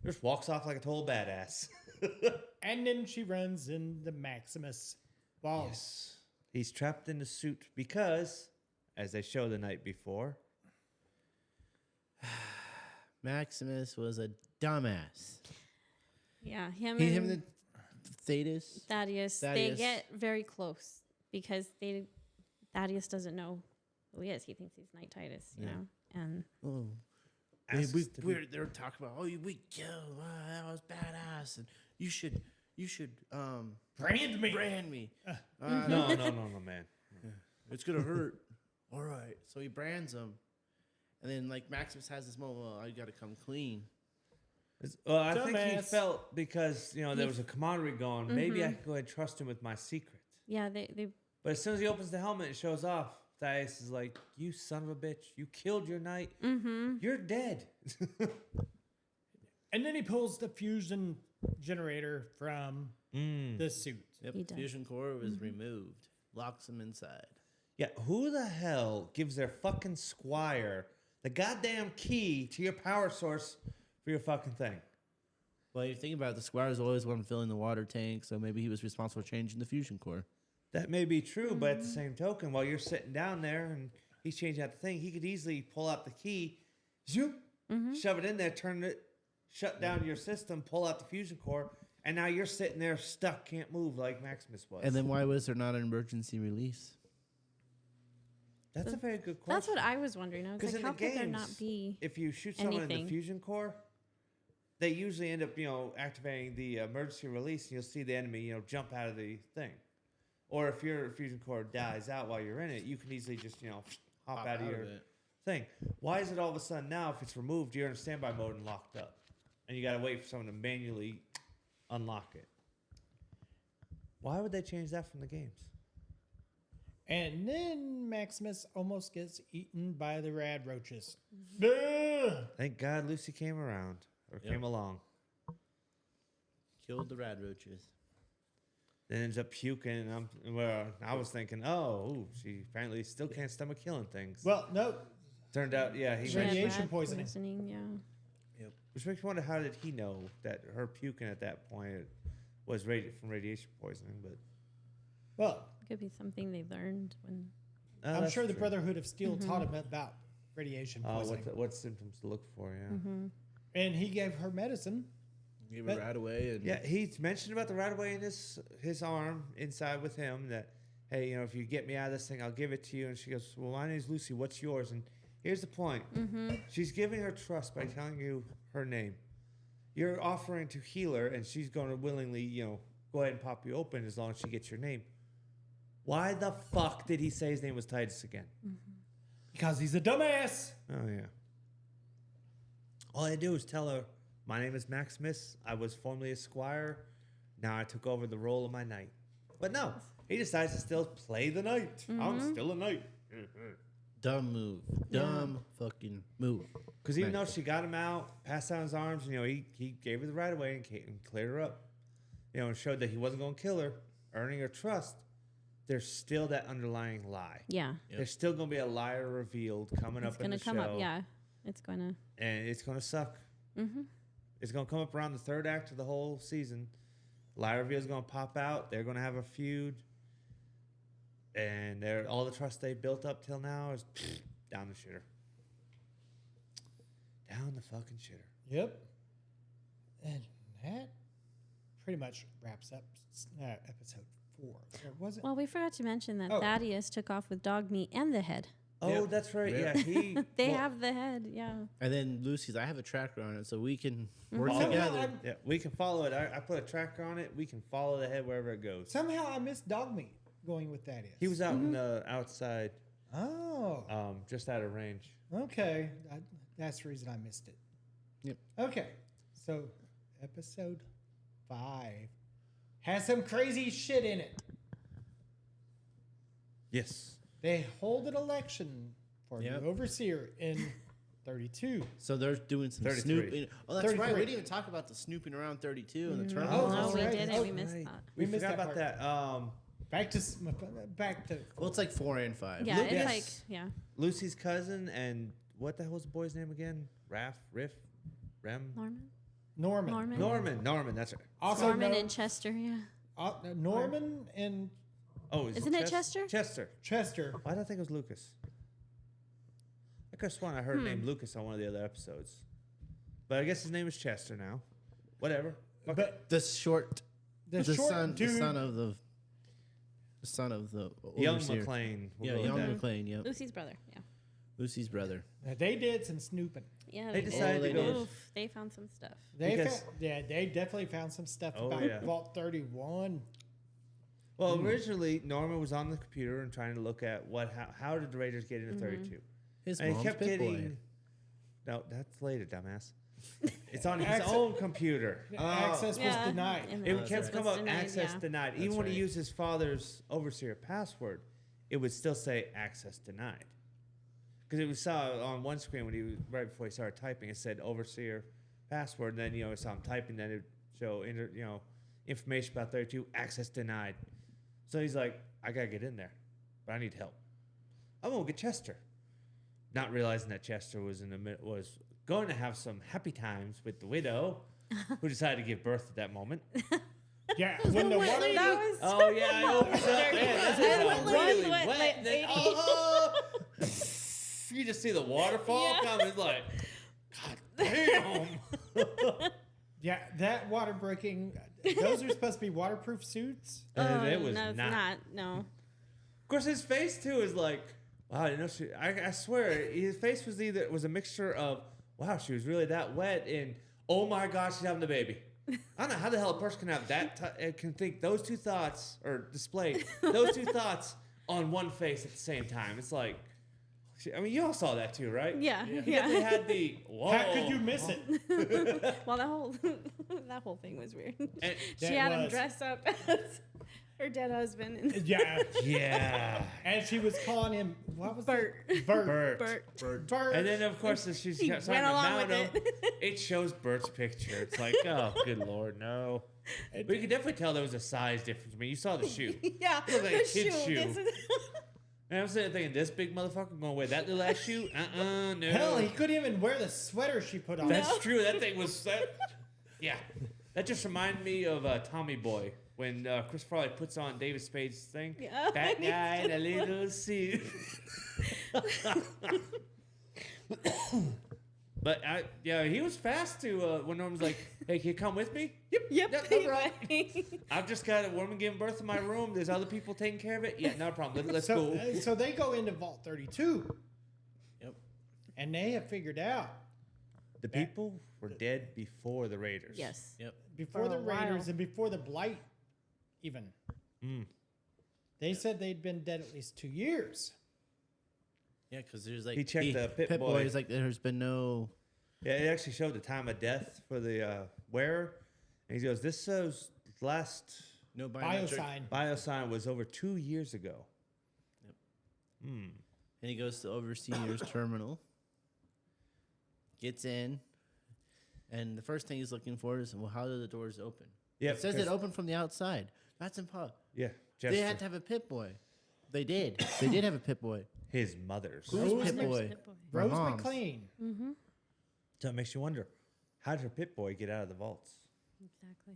S2: just walks off like a total badass.
S4: And then she runs in the Maximus vault.
S2: Yes. He's trapped in the suit because, as they show the night before,
S1: Maximus was a dumbass.
S3: Yeah, him
S1: Him
S3: and
S1: and Thaddeus.
S3: Thaddeus, they
S1: Thaddeus.
S3: get very close because Thaddeus doesn't know who he is. He thinks he's Knight Titus, you know. And
S1: Oh. They're talking about, we killed. Wow, that was badass, and you should
S4: Brand me.
S1: brand me.
S2: No, man.
S1: It's gonna hurt. All right, so he brands him, and then like Maximus has this moment. Well, I gotta come clean.
S2: Well, I think he
S4: Dumbass.
S2: felt because there was a camaraderie going. Maybe I could go ahead and trust him with my secret.
S3: Yeah, they
S2: But as soon as he opens the helmet and shows off, Thais is like, "You son of a bitch! You killed your knight. You're dead."
S4: And then he pulls the fusion generator from the suit.
S1: Yep,
S3: He does.
S1: fusion core was removed. Locks him inside.
S2: Yeah, who the hell gives their fucking squire the goddamn key to your power source for your fucking thing?
S1: Well, you think about it, the squire's always one filling the water tank, so maybe he was responsible for changing the fusion core.
S2: That may be true, but at the same token, while you're sitting down there and he's changing out the thing, he could easily pull out the key, zoop, shove it in there, turn it, shut down your system, pull out the fusion core, and now you're sitting there stuck, can't move like Maximus was.
S1: And then why was there not an emergency release?
S2: That's a very good question.
S3: That's what I was wondering. I was
S2: 'Cause
S3: like,
S2: in
S3: how
S2: the
S3: could there
S2: games,
S3: not be?
S2: if you shoot someone in
S3: anything?
S2: the fusion core, they usually end up, activating the emergency release, and you'll see the enemy, jump out of the thing. Or if your fusion core dies out while you're in it, you can easily just, hop out of your thing. Why is it all of a sudden now, if it's removed, you're in standby mode and locked up, and you got to wait for someone to manually unlock it? Why would they change that from the games?
S4: And then Maximus almost gets eaten by the rad roaches. Ugh.
S2: Thank God Lucy came around or came along.
S1: Killed the rad roaches.
S2: Then ends up puking. And I was thinking, she apparently still can't stomach killing things.
S4: Well, no.
S2: Turned out, he
S4: She had radiation
S3: rat
S4: poisoning.
S3: Yeah.
S2: which makes me wonder, how did he know that her puking at that point was from radiation poisoning? But
S4: Well,
S3: Could be something they learned when.
S4: I'm
S2: that's
S4: sure the
S2: true.
S4: Brotherhood of Steel taught him about radiation poisoning.
S2: What symptoms to look for? Yeah.
S4: And he gave her medicine.
S1: Gave
S4: But-
S1: it right away. And
S2: Yeah, he's mentioned about the right away in his arm inside with him that, hey, if you get me out of this thing, I'll give it to you. And she goes, well, my name's Lucy. What's yours? And here's the point. She's giving her trust by telling you her name. You're offering to heal her, and she's going to willingly, go ahead and pop you open as long as she gets your name. Why the fuck did he say his name was Titus again?
S4: Because he's a dumbass.
S2: Oh, yeah. All I do is tell her, my name is Maximus. I was formerly a squire. Now I took over the role of my knight. But no, he decides to still play the knight. I'm still a knight.
S1: dumb move. Dumb fucking move.
S2: Because even though she got him out, passed out his arms, he gave her the right away and cleared her up. And showed that he wasn't going to kill her, earning her trust. There's still that underlying lie.
S3: Yeah.
S2: There's still going to be a liar revealed coming
S3: It's
S2: up in
S3: going
S2: the
S3: to come
S2: show.
S3: up. Yeah. It's going to.
S2: And it's going to suck. It's going to come up around the third act of the whole season. Lie reveal is going to pop out. They're going to have a feud. And all the trust they built up till now is down the shitter. Down the fucking shitter.
S4: Yep. And that pretty much wraps up episode 4. Or was it?
S3: Well, we forgot to mention that
S4: Oh.
S3: Thaddeus took off with dog meat and the head.
S2: Oh,
S4: Yeah.
S2: that's right.
S1: Yeah.
S2: Yeah, he.
S3: They have the head. Yeah.
S1: And then Lucy's, I have a tracker on it, so we can work
S2: Follow it.
S1: together.
S2: Yeah, we can follow it. I put a tracker on it. We can follow the head wherever it goes.
S4: Somehow I missed dog meat going with Thaddeus.
S2: He was out in the outside,
S4: Oh.
S2: just out of range.
S4: Okay. That's the reason I missed it.
S1: Yep.
S4: Okay. So, episode 5 has some crazy shit in it.
S2: Yes.
S4: They hold an election for
S1: Yep.
S4: the overseer in 32.
S1: So they're doing some
S2: 33.
S1: snooping. Oh, that's right.
S4: 33.
S1: We didn't even talk about the snooping around 32 and the
S4: Oh,
S1: terminal.
S3: no,
S4: that's
S3: we
S4: right.
S3: didn't.
S4: Oh,
S3: we missed
S2: right.
S3: that.
S2: We
S4: missed
S2: forgot
S4: that
S2: about
S4: part.
S2: that.
S4: Back to.
S1: Well, it's like 4 and 5.
S3: Yeah, it's
S2: Yes.
S3: like, yeah.
S2: Lucy's cousin and what the hell was the boy's name again? Riff, Rem,
S3: Norman.
S2: Norman. That's right.
S4: Also
S3: Norman
S4: known-
S3: and Chester, yeah.
S4: Norman and
S2: Oh,
S3: Isn't it Chester?
S2: Chester.
S4: Chester.
S2: Why did I think it was Lucas? I could have sworn I heard name Lucas on one of the other episodes, but I guess his name is Chester now. Whatever. Fuck it.
S4: But
S1: The short,
S4: the
S1: the
S4: short
S1: son,
S4: dude,
S1: the son of the
S2: Young
S1: overseer.
S2: McLean. We'll
S1: Yeah,
S2: go with
S1: young
S2: that.
S1: McLean. Yep.
S3: Lucy's brother, yeah.
S1: Lucy's brother.
S4: They did some snooping.
S3: Yeah,
S2: They
S3: did.
S2: decided
S1: to go-
S3: Oof, they found some stuff.
S2: Because-
S4: They definitely found some stuff
S2: Oh,
S4: about
S2: yeah.
S4: Vault 31.
S2: Well, originally Norman was on the computer and trying to look at how did the Raiders get into 32,
S1: His
S2: and he
S1: mom's
S2: kept
S1: Pit
S2: getting.
S1: Boy.
S2: No, that's later, dumbass. It's on his own computer.
S4: Access was denied.
S3: and
S2: It
S3: the
S2: kept
S3: access
S2: coming
S3: was
S2: up,
S3: denied,
S2: access
S3: yeah.
S2: denied.
S1: That's
S2: Even when he
S1: right.
S2: used his father's overseer password, it would still say access denied. Because we saw on one screen right before he started typing, it said overseer password. And then we saw him typing, then it would show information about 32, access denied. So he's like, I gotta get in there, but I need help. I'm gonna get Chester, not realizing that Chester was was going to have some happy times with the widow, who decided to give birth at that moment.
S4: Yeah, when the water lady,
S3: That was
S2: Oh yeah, I overstepped. Man, this is
S3: One
S2: really
S3: went
S2: wet.
S3: like
S2: And then,
S3: 80.
S2: you just see the waterfall
S3: Yeah.
S2: coming. It's like, God damn.
S4: yeah, that water breaking. Those are supposed to be waterproof suits.
S2: And it was
S3: no, it's
S2: not.
S3: not. No.
S2: Of course, his face too is like, wow. I know she. I swear, his face was a mixture of, wow, she was really that wet, and oh my gosh, she's having the baby. I don't know how the hell a person can have can think those two thoughts or display those two thoughts on one face at the same time. It's like, I mean, you all saw that too, right?
S3: Yeah.
S2: He definitely had the. Whoa.
S4: How could you miss it?
S3: Well, that whole thing was weird.
S2: And-
S3: She
S4: That
S3: had him
S4: was.
S3: dress up as her dead husband. And
S4: Yeah,
S2: Yeah.
S4: and she was calling him what was
S3: Bert.
S4: it? Bert.
S2: Bert.
S4: Bert.
S2: And then, of course, as she's
S3: He
S2: starting
S3: went
S2: to
S3: along
S2: mount
S3: with
S2: him, it shows Bert's picture. It's like, oh, good Lord, no. But you could definitely tell there was a size difference. I mean, you saw the shoe.
S3: Yeah.
S2: Looked like a
S3: the
S2: kid's shoe.
S3: This is
S2: And I'm sitting there thinking, this big motherfucker going to wear that little ass shoe? No.
S4: Hell, he couldn't even wear the sweater she put on.
S2: That's true. That thing was set. Yeah. That just reminded me of Tommy Boy when Chris Farley puts on David Spade's thing.
S3: Yeah.
S2: That guy in a little suit. But he was fast to when Norman's like, "Hey, can you come with me?"
S3: Yep.
S2: no problem. I've just got a woman giving birth in my room. There's other people taking care of it. Yeah, no problem. Let's go.
S4: So they go into Vault 32.
S1: Yep.
S4: And they have figured out
S2: The people were dead before the Raiders.
S3: Yes.
S1: Yep.
S4: before
S3: For
S4: the
S3: a while.
S4: Raiders and before the Blight, even. They said they'd been dead at least 2 years.
S1: Yeah, because there's like
S2: He checked the Pit Boy.
S1: Boy's like there's been no.
S2: Yeah, it actually showed the time of death for the wearer. And he goes, this shows last
S1: No biometric.
S4: Biosign.
S2: biosign was over 2 years ago.
S1: And he goes to Overseer's terminal, gets in, and the first thing he's looking for is, well, how do the doors open?
S2: Yeah,
S1: It says it opened from the outside. That's impossible.
S2: Yeah,
S1: They
S2: Jester.
S1: had to have a Pit Boy. They did. They did have a Pit Boy.
S2: His mother's.
S1: Who's
S4: Rose
S1: Pit
S4: Mc-
S1: Boy?
S3: Pit Boy.
S1: My
S4: Rose
S1: mom's.
S4: McLean.
S2: So it makes you wonder, how did her Pit Boy get out of the vaults?
S3: Exactly.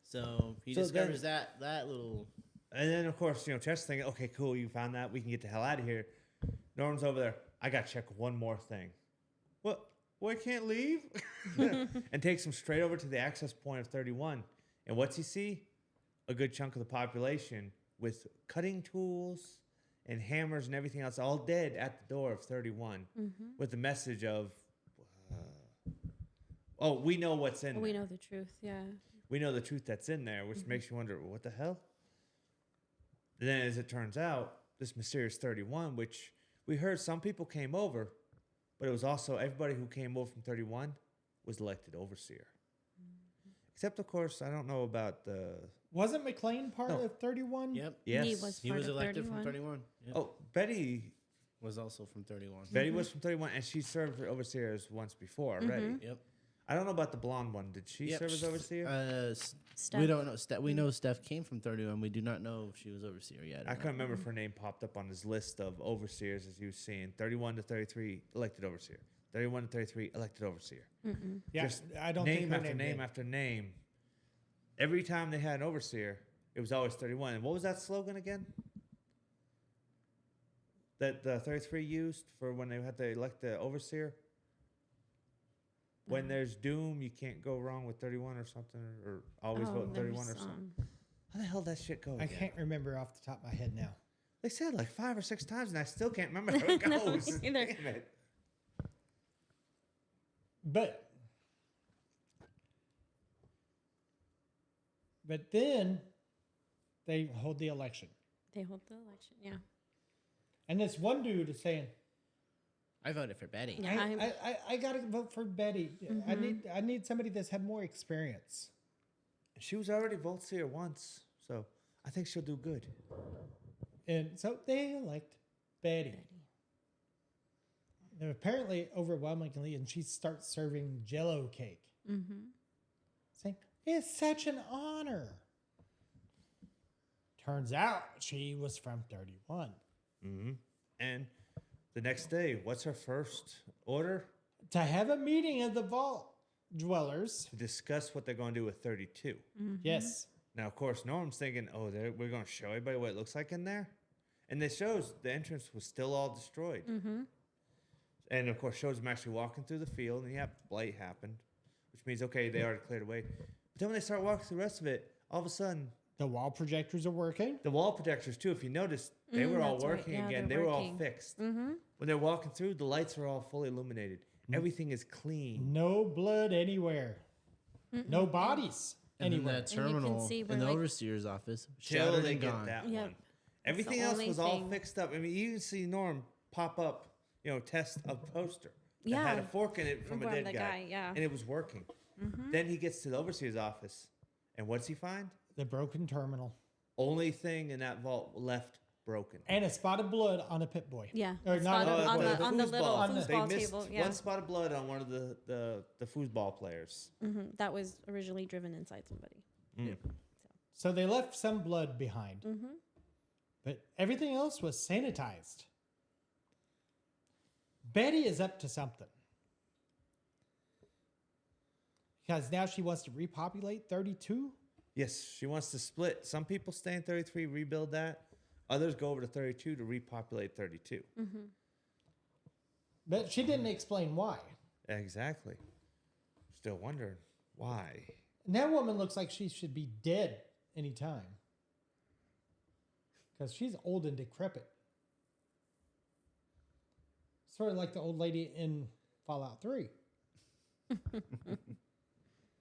S1: So he
S2: So
S1: discovers that little.
S2: And then, of course, Chester's thinking, okay, cool, you found that. We can get the hell out of here. Norman's over there. I got to check one more thing. What? Well, I can't leave? And takes him straight over to the access point of 31. And what's he see? A good chunk of the population with cutting tools and hammers and everything else all dead at the door of 31 with the message of, oh, we know what's in
S3: We
S2: there.
S3: know the truth. Yeah.
S2: We know the truth that's in there, which makes you wonder, what the hell? And then, as it turns out, this mysterious 31, which we heard some people came over, but it was also everybody who came over from 31 was elected overseer. Except, of course, I don't know about the.
S4: Wasn't McLean part
S2: No.
S4: of 31?
S1: Yep.
S2: Yes.
S1: He
S3: Part
S1: was
S3: of
S1: elected
S3: 31.
S1: from 31. Yep.
S2: Oh, Betty.
S1: Was also from 31.
S2: Betty was from 31, and she served as overseers once before already.
S1: Yep.
S2: I don't know about the blonde one. Did she
S1: Yep.
S2: serve as overseer?
S3: Steph.
S1: We don't know. We know Steph came from 31. We do not know if she was overseer yet. or
S2: I
S1: not.
S2: couldn't remember if her name popped up on his list of overseers as he was seeing 31 to 33 elected overseer, 31 to 33 elected overseer.
S4: Yeah,
S2: Just
S4: I don't think
S2: name
S4: her
S2: after
S4: name
S2: name
S4: did.
S2: after name. Every time they had an overseer, it was always 31. And what was that slogan again? That the 33 used for when they had to elect the overseer? When there's doom, you can't go wrong with 31 or something, or always vote 31 or something. How the hell did that shit go?
S4: I
S2: again?
S4: can't remember off the top of my head now.
S2: They said like 5 or 6 times, and I still can't remember how it
S3: No,
S2: goes.
S3: me neither.
S2: Damn it.
S4: But then they hold the election.
S3: They hold the election. Yeah.
S4: And this one dude is saying,
S1: I voted for Betty.
S3: Yeah.
S4: I gotta vote for Betty. I need somebody that's had more experience.
S2: She was already Vault Seer once, so I think she'll do good.
S4: And so they elect Betty. And apparently, overwhelmingly, and she starts serving Jello cake. Saying, it's such an honor. Turns out she was from 31.
S2: And the next day, what's her first order?
S4: To have a meeting of the vault dwellers.
S2: To discuss what they're going to do with 32.
S4: Yes.
S2: Now, of course, Norm's thinking, oh, we're going to show everybody what it looks like in there. And it shows the entrance was still all destroyed. And, of course, shows them actually walking through the field. And, yeah, blight happened, which means, okay, they already cleared away. But then when they start walking through the rest of it, all of a sudden,
S4: The wall projectors are working.
S2: the wall projectors, too, if you notice, they were all
S3: that's right.
S2: working
S3: Yeah,
S2: again. They
S3: they're
S2: were all
S3: working.
S2: fixed. When they're walking through, the lights are all fully illuminated. Everything is clean.
S4: No blood anywhere. No bodies
S1: And then
S4: anywhere.
S1: that terminal
S3: see
S1: in
S3: where,
S1: the
S3: like-
S1: overseer's office,
S2: Till
S1: shattered
S2: they
S1: and
S2: get
S1: gone.
S2: that
S3: Yep.
S2: one. Everything
S3: the
S2: else
S3: only
S2: was all
S3: thing.
S2: fixed up. I mean, you even see Norm pop up, test a poster that
S3: Yeah.
S2: had a fork in it from a
S3: From
S2: dead
S3: the
S2: guy,
S3: guy, yeah.
S2: and it was working. Then he gets to the overseer's office, and what's he find?
S4: The broken terminal.
S2: Only thing in that vault left broken.
S4: And a spot of blood on a Pit Boy.
S3: Yeah.
S4: Or not
S3: Spotted
S4: a
S3: on
S4: Pit
S3: the
S4: Boy.
S3: on the little
S2: Foosball. They
S3: foosball
S2: missed
S3: table. Yeah.
S2: one spot of blood on one of the foosball players.
S3: That was originally driven inside somebody.
S4: So they left some blood behind. But everything else was sanitized. Betty is up to something. Because now she wants to repopulate 32.
S2: Yes, she wants to split. Some people stay in 33, rebuild that. Others go over to 32 to repopulate 32.
S4: But she didn't explain why.
S2: Exactly. Still wondering why.
S4: And that woman looks like she should be dead anytime. Because she's old and decrepit. Sort of like the old lady in Fallout 3.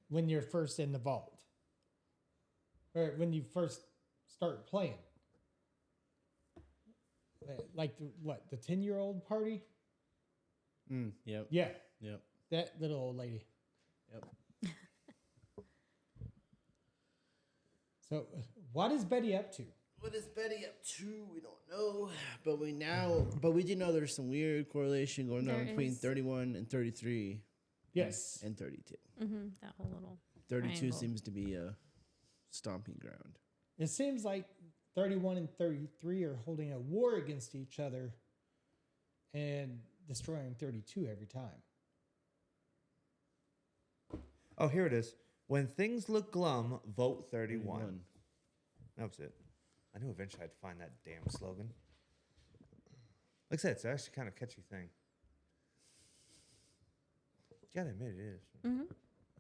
S4: When you're first in the vault. Or when you first start playing. Like, the 10-year-old party?
S1: Yep.
S4: Yeah,
S1: Yep.
S4: that little old lady.
S1: Yep.
S4: So, what is Betty up to?
S1: What is Betty up to? We don't know, but we do know there's some weird correlation going on
S3: There
S1: between
S3: is.
S1: 31 and 33
S4: Yes.
S1: and 32.
S3: That whole little
S1: 32
S3: triangle.
S1: seems to be a stomping ground.
S4: It seems like 31 and 33 are holding a war against each other and destroying 32 every time.
S2: Oh, here it is. When things look glum, vote 31. That was it. I knew eventually I'd find that damn slogan. Like I said, it's actually kind of a catchy thing. Gotta admit, it is.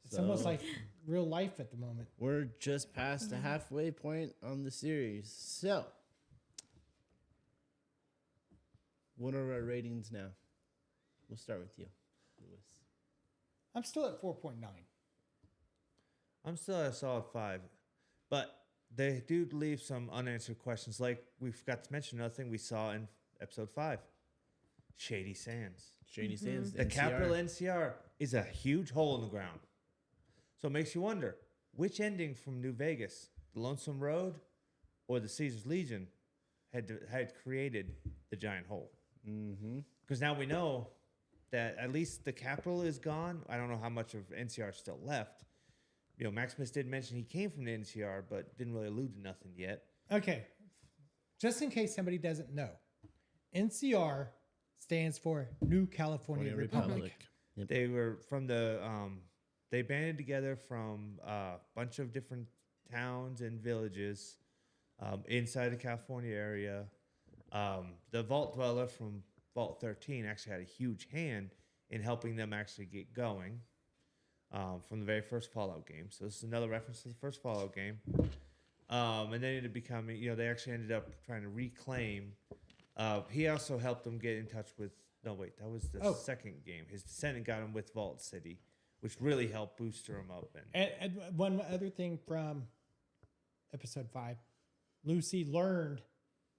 S4: It's almost like real life at the moment.
S1: We're just past the halfway point on the series. So, what are our ratings now? We'll start with you, Lewis.
S4: I'm still at 4.9.
S2: I'm still at a solid 5. But they do leave some unanswered questions. Like, we forgot to mention another thing we saw in episode 5. Shady Sands.
S1: Shady Sands.
S2: The
S1: NCR.
S2: capital NCR is a huge hole in the ground. So it makes you wonder, which ending from New Vegas, the Lonesome Road or the Caesar's Legion, had created the giant hole? Because now we know that at least the capital is gone. I don't know how much of NCR is still left. Maximus did mention he came from the NCR, but didn't really allude to nothing yet.
S4: Okay. Just in case somebody doesn't know, NCR stands for New California Republic.
S1: Yep.
S2: They were from the they banded together from a bunch of different towns and villages inside the California area. The Vault Dweller from Vault 13 actually had a huge hand in helping them actually get going from the very first Fallout game. So this is another reference to the first Fallout game. And then it ended up becoming, they actually ended up trying to reclaim. He also helped them get in touch with. No, wait, that was the second game. His descendant got him with Vault City, which really helped booster him up.
S4: And one other thing from episode 5, Lucy learned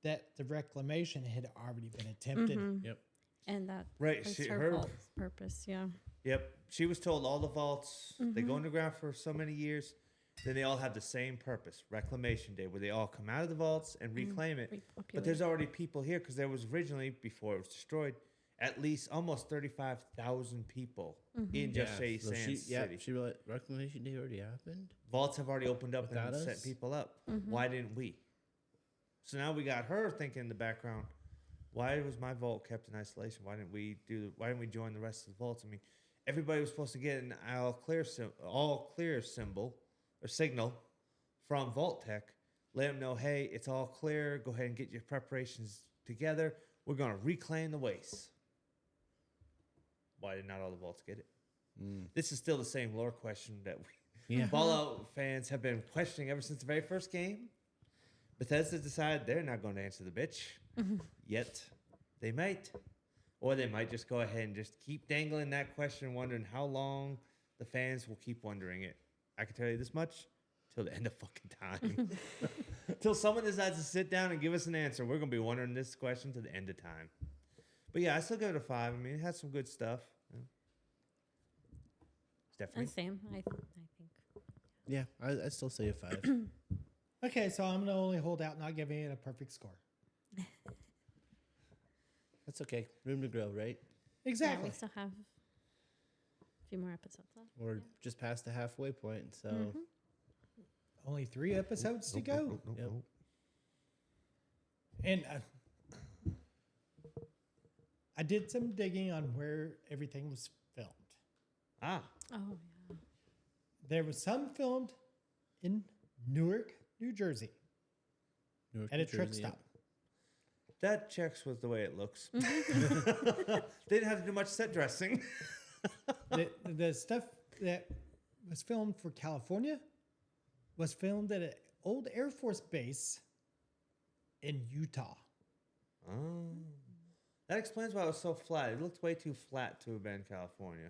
S4: that the reclamation had already been attempted.
S1: Yep.
S3: And that
S2: Right,
S3: was
S2: she-
S3: her
S2: her-
S3: fault purpose. Yeah.
S2: Yep, she was told all the vaults they go underground for so many years. Then they all have the same purpose, Reclamation Day, where they all come out of the vaults and reclaim it. But there's already people here because there was originally, before it was destroyed, at least almost 35,000 people in just Shea
S1: So
S2: Sands City.
S1: she realized Reclamation Day already happened.
S2: Vaults have already opened up
S1: Without
S2: and
S1: us?
S2: set people up. Why didn't we? So now we got her thinking in the background, why was my vault kept in isolation? Why didn't we join the rest of the vaults? I mean, everybody was supposed to get an all clear symbol or signal from Vault Tech. Let them know, hey, it's all clear. Go ahead and get your preparations together. We're going to reclaim the waste. Why did not all the vaults get it? This is still the same lore question that Fallout fans have been questioning ever since the very first game. Bethesda decided they're not going to answer the bitch. Yet they might. Or they might just go ahead and just keep dangling that question, wondering how long the fans will keep wondering it. I can tell you this much, till the end of fucking time. Till someone decides to sit down and give us an answer, we're going to be wondering this question to the end of time. But yeah, I still give it a 5. I mean, it has some good stuff. Stephanie?
S3: Same. I think.
S1: Yeah, I still say a 5.
S4: Okay, so I'm going to only hold out not giving it a perfect score.
S1: That's okay. Room to grow, right?
S3: Yeah,
S4: Exactly.
S3: we still have a few more episodes left.
S1: We're just past the halfway point, so
S4: Only 3 episodes to go.
S1: Yep.
S4: And I did some digging on where everything was filmed.
S2: Ah,
S3: Oh, yeah.
S4: There was some filmed in Newark, New Jersey,
S1: Newark,
S4: at
S1: New
S4: a truck
S1: Jersey,
S4: stop.
S2: that checks with the way it looks. They didn't have to do much set dressing.
S4: The stuff that was filmed for California was filmed at an old Air Force base in Utah.
S2: Oh. That explains why it was so flat. It looked way too flat to have been California.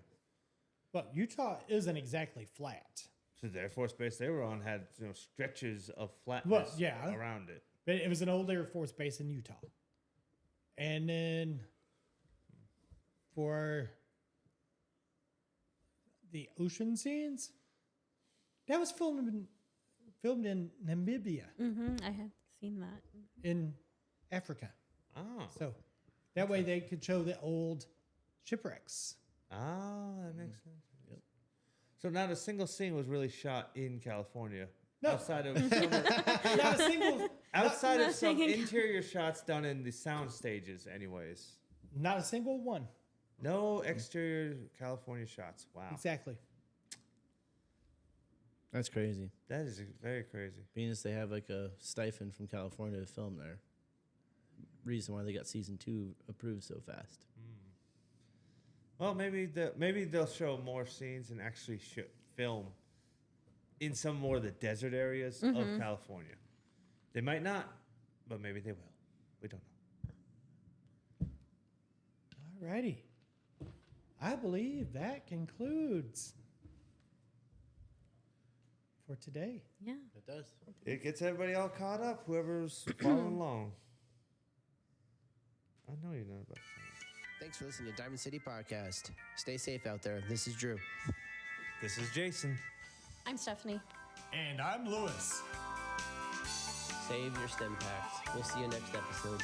S4: But Utah isn't exactly flat.
S2: So the Air Force Base they were on had stretches of flatness
S4: Well, yeah.
S2: around it.
S4: But it was an old Air Force base in Utah. And then for the ocean scenes, that was filmed in Namibia
S3: I had seen that.
S4: in Africa.
S2: Oh.
S4: So that way they could show the old shipwrecks.
S2: That makes sense. Yep. So not a single scene was really shot in California.
S4: No.
S2: Outside of
S4: Not a single,
S2: outside of some
S3: Nothing in-
S2: interior shots done in the sound stages, anyways.
S4: not a single one.
S2: No exterior California shots. Wow.
S4: Exactly.
S1: That's crazy.
S2: That is very crazy.
S1: Being as they have like a stipend from California to film there. Reason why they got season 2 approved so fast.
S2: Well, maybe they'll show more scenes and actually film in some more of the desert areas of California. They might not, but maybe they will. We don't know.
S4: Alrighty. I believe that concludes for today.
S3: Yeah.
S1: It does.
S2: It gets everybody all caught up, whoever's following along. I know you're not about to say it.
S5: Thanks for listening to Diamond City Podcast. Stay safe out there. This is Drew.
S2: This is Jason.
S3: I'm Stephanie.
S4: And I'm Lewis.
S5: Save your stem packs. We'll see you next episode.